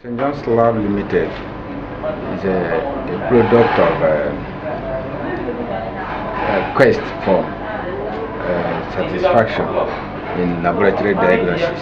Johns Lab2 is a product of a quest for satisfaction in laboratory diagnosis.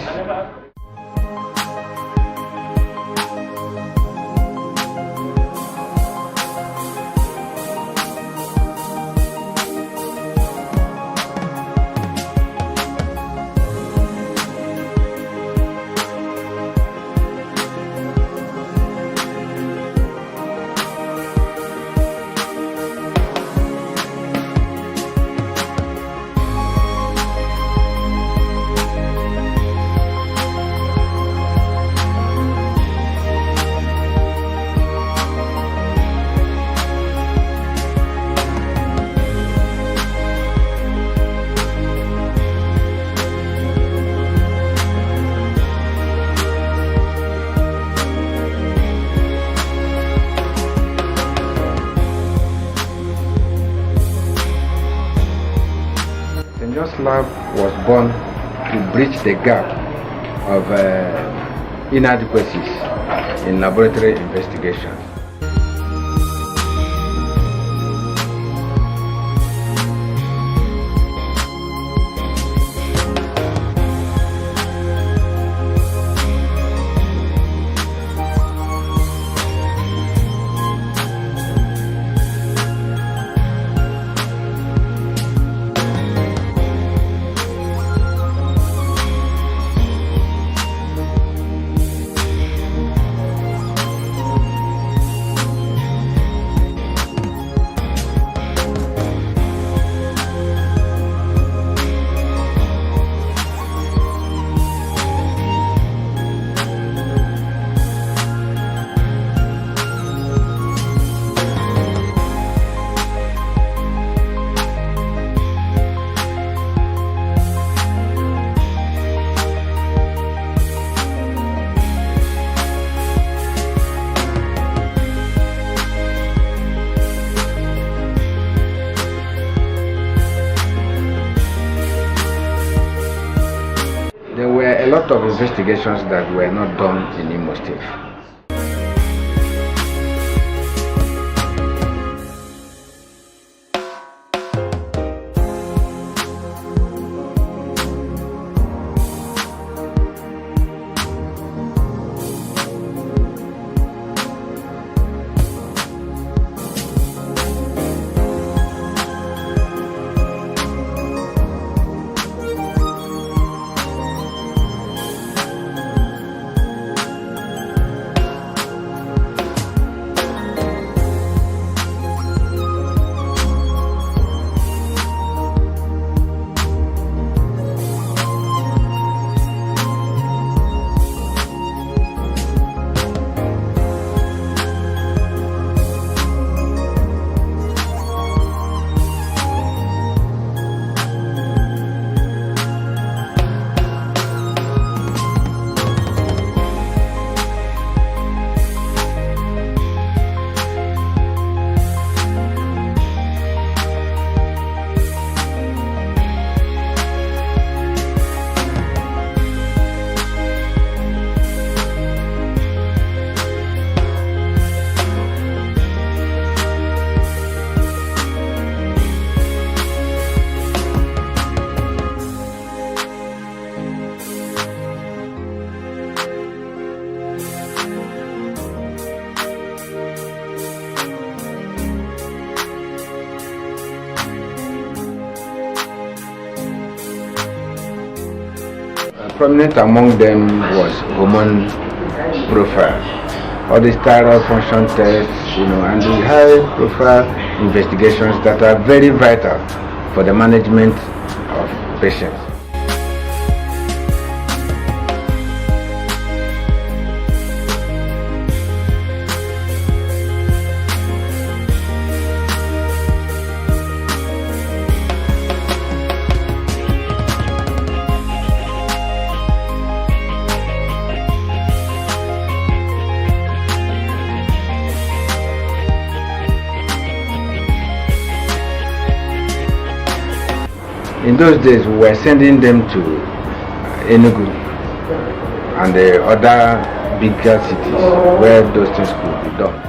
Johns Lab was born to bridge the gap of inadequacies in laboratory investigation. There were a lot of investigations that were not done in Imo State. Prominent among them was hormone profile, all the thyroid function tests, and the high profile investigations that are very vital for the management of patients. In those days, we were sending them to Enugu and the other bigger cities where those things could be done.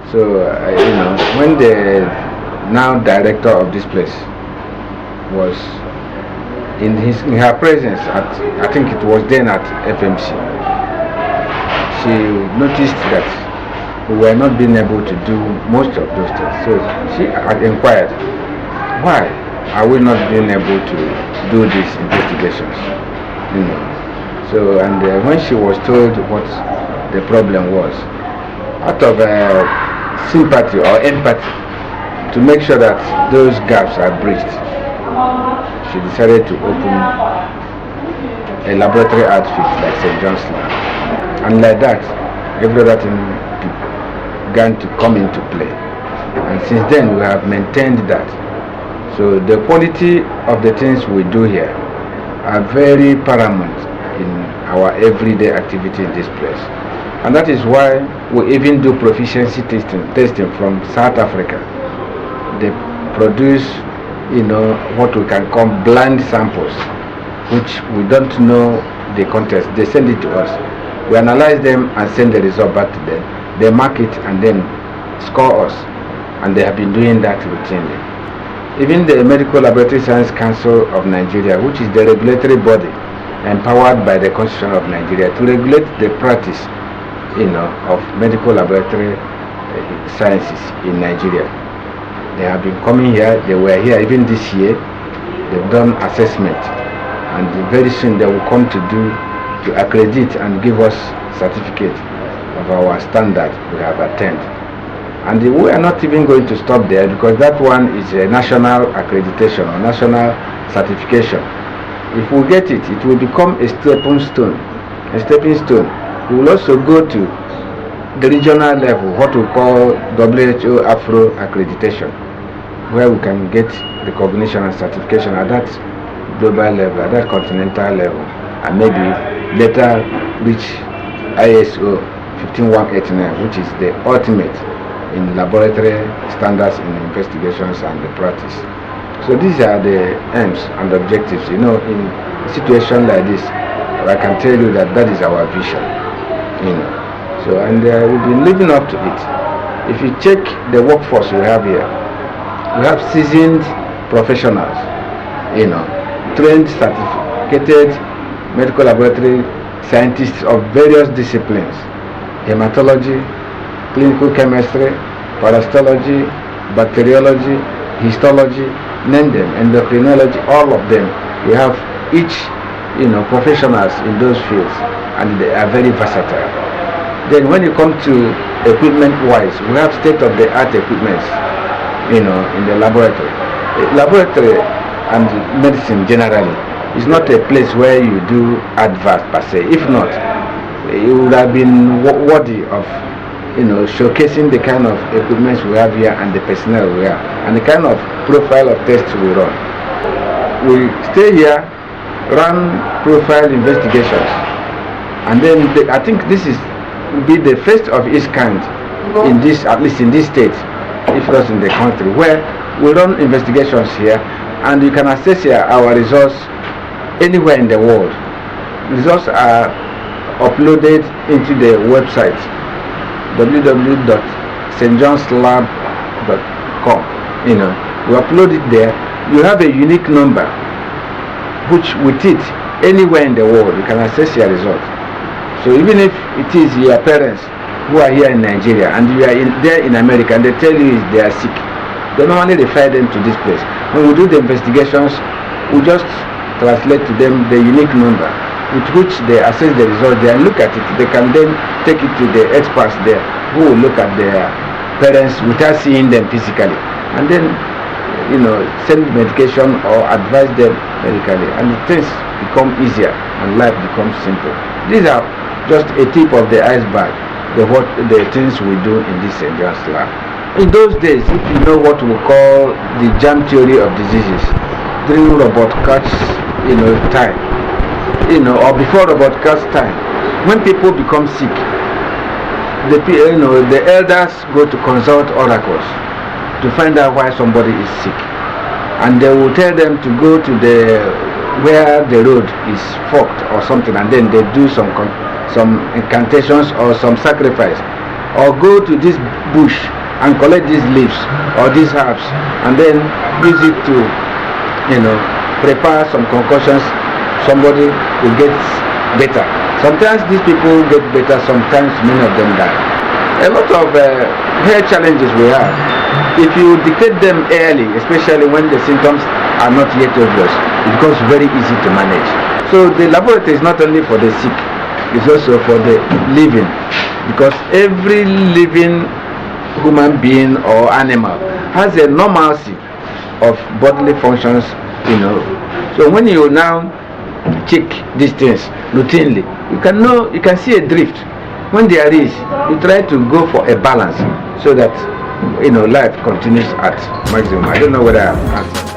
So, when the now director of this place was in her presence at, I think it was then at FMC, she noticed that we were not being able to do most of those things. So she had inquired, why are we not being able to do these investigations? So, and when she was told what the problem was, out of sympathy or empathy to make sure that those gaps are bridged, she decided to open a laboratory outfit like St. Johns Lab. And like that, every other thing began to come into play. And since then, we have maintained that. So the quality of the things we do here are very paramount in our everyday activity in this place. And that is why we even do proficiency testing from South Africa. They produce, what we can call blind samples, which we don't know the contents. They send it to us. We analyze them and send the result back to them. They mark it and then score us. And they have been doing that routinely. Even the Medical Laboratory Science Council of Nigeria, which is the regulatory body empowered by the Constitution of Nigeria to regulate the practice of medical laboratory sciences in Nigeria. They have been coming here. They were here even this year. They've done assessment, and very soon they will come to accredit and give us certificate of our standard we have attained. And we are not even going to stop there, because that one is a national accreditation or national certification. If we get it, it will become a stepping stone. We will also go to the regional level, what we call WHO Afro accreditation, where we can get recognition and certification at that global level, at that continental level, and maybe later reach ISO 15189, which is the ultimate in laboratory standards in investigations and the practice. So these are the aims and objectives. In a situation like this, I can tell you that is our vision. So, and we've been living up to it. If you check the workforce we have here, we have seasoned professionals, trained, certificated medical laboratory scientists of various disciplines: hematology, clinical chemistry, parasitology, bacteriology, histology, name them, endocrinology, all of them. We have each, professionals in those fields, and they are very versatile. Then when you come to equipment-wise, we have state-of-the-art equipment, in the laboratory. Laboratory and medicine generally it's not a place where you do advert per se. If not, it would have been worthy of, showcasing the kind of equipment we have here and the personnel we have and the kind of profile of tests we run. We stay here, run profile investigations, and then I think this will be the first of its kind in this, at least in this state, if not in the country, where we run investigations here, and you can access here our results anywhere in the world. Results are uploaded into the website www.stjohnslab.com. We upload it there. You have a unique number, which with it, anywhere in the world, you can access your results. So even if it is your parents who are here in Nigeria and you are there in America and they tell you they are sick, they normally refer them to this place. When we do the investigations, we just translate to them the unique number with which they assess the result there and look at it. They can then take it to the experts there who will look at their parents without seeing them physically, and then send medication or advise them medically, and things become easier and life becomes simple. These are just a tip of the iceberg, the things we do in this St. John's Lab. In those days, if you know what we call the germ theory of diseases, during Robert Koch's time, or before Robert Koch's time, when people become sick, the elders go to consult oracles to find out why somebody is sick, and they will tell them to go to where the road is forked or something, and then they do some incantations or some sacrifice, or go to this bush and collect these leaves or these herbs and then use it to prepare some concoctions. Somebody will get better. Sometimes these people get better, sometimes many of them die. A lot of hair challenges we have, if you dictate them early, especially when the symptoms are not yet obvious, it becomes very easy to manage. So the laboratory is not only for the sick, it's also for the living, because every living human being or animal has a normalcy of bodily functions, So when you now check these things routinely, you can see a drift. When there is, you try to go for a balance so that life continues at maximum. I don't know whether I have answered.